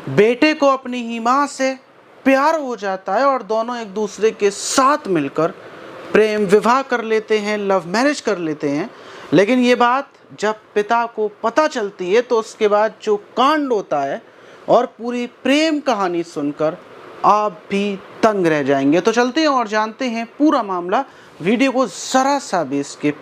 बेटे को अपनी ही माँ से प्यार हो जाता है और दोनों एक दूसरे के साथ मिलकर प्रेम विवाह कर लेते हैं, लव मैरिज कर लेते हैं। लेकिन ये बात जब पिता को पता चलती है तो उसके बाद जो कांड होता है और पूरी प्रेम कहानी सुनकर आप भी तंग रह जाएंगे। तो चलते हैं और जानते हैं पूरा मामला, वीडियो को ज़रा सा भी स्किप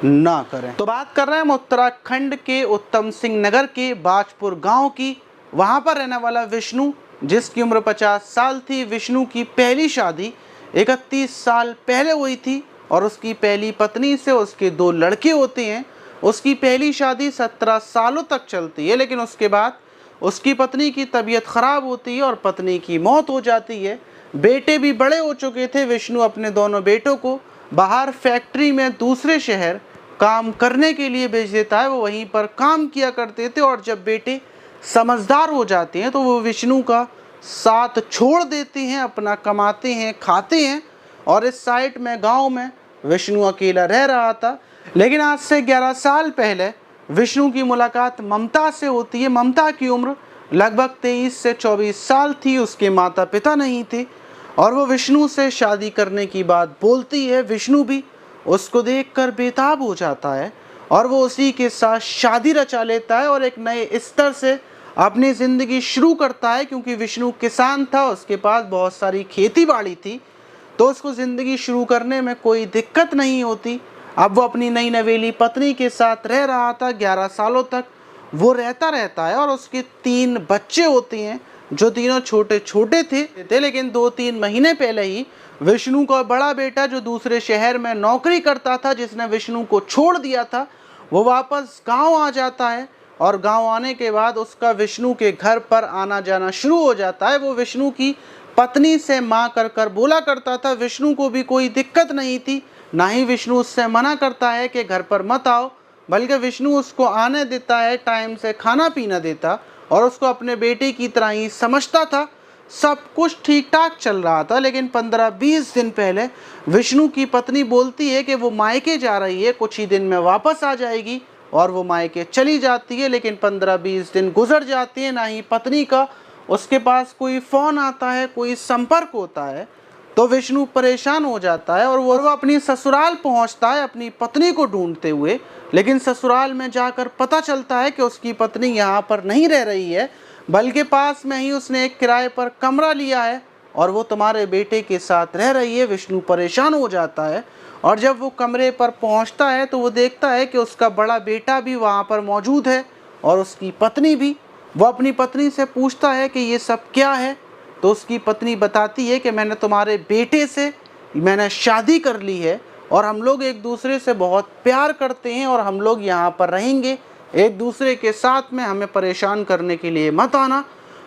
ना करें। तो बात कर रहे हैं हम उत्तराखंड के उत्तम सिंह नगर के बाजपुर गांव की। वहां पर रहने वाला विष्णु, जिसकी उम्र 50 साल थी। विष्णु की पहली शादी 31 साल पहले हुई थी और उसकी पहली पत्नी से उसके 2 लड़के होते हैं। उसकी पहली शादी 17 सालों तक चलती है, लेकिन उसके बाद उसकी पत्नी की तबीयत ख़राब होती है और पत्नी की मौत हो जाती है। बेटे भी बड़े हो चुके थे। विष्णु अपने दोनों बेटों को बाहर फैक्ट्री में दूसरे शहर काम करने के लिए भेज देता है। वो वहीं पर काम किया करते थे और जब बेटे समझदार हो जाते हैं तो वो विष्णु का साथ छोड़ देते हैं, अपना कमाते हैं, खाते हैं। और इस साइड में गांव में विष्णु अकेला रह रहा था। लेकिन आज से 11 साल पहले विष्णु की मुलाकात ममता से होती है। ममता की उम्र लगभग 23 से 24 साल थी। उसके माता पिता नहीं थे और वो विष्णु से शादी करने की बात बोलती है। विष्णु भी उसको देखकर बेताब हो जाता है और वो उसी के साथ शादी रचा लेता है और एक नए स्तर से अपनी ज़िंदगी शुरू करता है। क्योंकि विष्णु किसान था, उसके पास बहुत सारी खेती बाड़ी थी, तो उसको ज़िंदगी शुरू करने में कोई दिक्कत नहीं होती। अब वो अपनी नई नवेली पत्नी के साथ रह रहा था। 11 सालों तक वो रहता है और उसके 3 बच्चे होते हैं, जो तीनों छोटे छोटे थे। लेकिन 2-3 महीने पहले ही विष्णु का बड़ा बेटा, जो दूसरे शहर में नौकरी करता था, जिसने विष्णु को छोड़ दिया था, वो वापस गांव आ जाता है। और गांव आने के बाद उसका विष्णु के घर पर आना जाना शुरू हो जाता है। वो विष्णु की पत्नी से माँ कर बोला करता था। विष्णु को भी कोई दिक्कत नहीं थी, ना ही विष्णु उससे मना करता है कि घर पर मत आओ, बल्कि विष्णु उसको आने देता है, टाइम से खाना पीना देता और उसको अपने बेटे की तरह ही समझता था। सब कुछ ठीक ठाक चल रहा था। लेकिन 15-20 दिन पहले विष्णु की पत्नी बोलती है कि वो मायके जा रही है, कुछ ही दिन में वापस आ जाएगी, और वो मायके चली जाती है। लेकिन 15-20 दिन गुजर जाते हैं, ना ही पत्नी का उसके पास कोई फ़ोन आता है, कोई संपर्क होता है। तो विष्णु परेशान हो जाता है और वो अपनी ससुराल पहुंचता है अपनी पत्नी को ढूंढते हुए। लेकिन ससुराल में जाकर पता चलता है कि उसकी पत्नी यहाँ पर नहीं रह रही है, बल्कि पास में ही उसने एक किराए पर कमरा लिया है और वो तुम्हारे बेटे के साथ रह रही है। विष्णु परेशान हो जाता है और जब वो कमरे पर पहुंचता है तो वो देखता है कि उसका बड़ा बेटा भी वहाँ पर मौजूद है और उसकी पत्नी भी। वो अपनी पत्नी से पूछता है कि ये सब क्या है, तो उसकी पत्नी बताती है कि मैंने तुम्हारे बेटे से शादी कर ली है और हम लोग एक दूसरे से बहुत प्यार करते हैं और हम लोग यहाँ पर रहेंगे एक दूसरे के साथ में, हमें परेशान करने के लिए मत आना।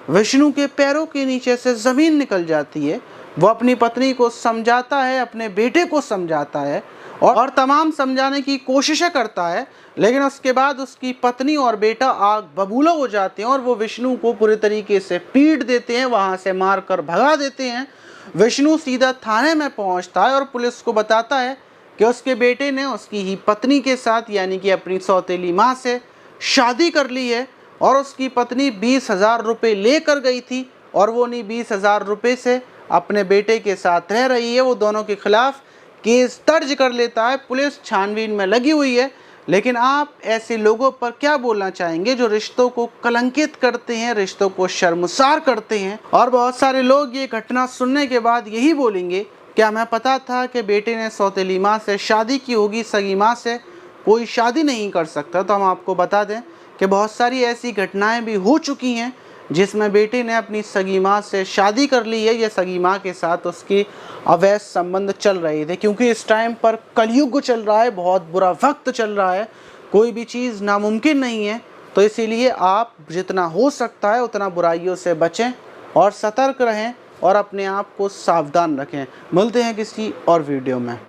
विष्णु के पैरों के नीचे से ज़मीन निकल जाती है। वो अपनी पत्नी को समझाता है, अपने बेटे को समझाता है और तमाम समझाने की कोशिशें करता है। लेकिन उसके बाद उसकी पत्नी और बेटा आग बबूला हो जाते हैं और वो विष्णु को पूरे तरीके से पीट देते हैं, वहाँ से मार कर भगा देते हैं। विष्णु सीधा थाने में पहुँचता है और पुलिस को बताता है कि उसके बेटे ने उसकी ही पत्नी के साथ, यानी कि अपनी सौतेली माँ से शादी कर ली है और उसकी पत्नी 20,000 रुपये लेकर गई थी और वो उन्हीं 20,000 रुपये से अपने बेटे के साथ रह रही है। वो दोनों के खिलाफ केस दर्ज कर लेता है। पुलिस छानबीन में लगी हुई है। लेकिन आप ऐसे लोगों पर क्या बोलना चाहेंगे जो रिश्तों को कलंकित करते हैं, रिश्तों को शर्मसार करते हैं? और बहुत सारे लोग ये घटना सुनने के बाद यही बोलेंगे, क्या हमें पता था कि बेटे ने सौतेली माँ से शादी की होगी, सगी माँ से कोई शादी नहीं कर सकता? तो हम आपको बता दें कि बहुत सारी ऐसी घटनाएं भी हो चुकी हैं जिसमें बेटे ने अपनी सगी माँ से शादी कर ली है या सगी माँ के साथ उसके अवैध संबंध चल रहे थे। क्योंकि इस टाइम पर कलयुग चल रहा है, बहुत बुरा वक्त चल रहा है, कोई भी चीज़ नामुमकिन नहीं है। तो इसीलिए आप जितना हो सकता है उतना बुराइयों से बचें और सतर्क रहें और अपने आप को सावधान रखें। मिलते हैं किसी और वीडियो में।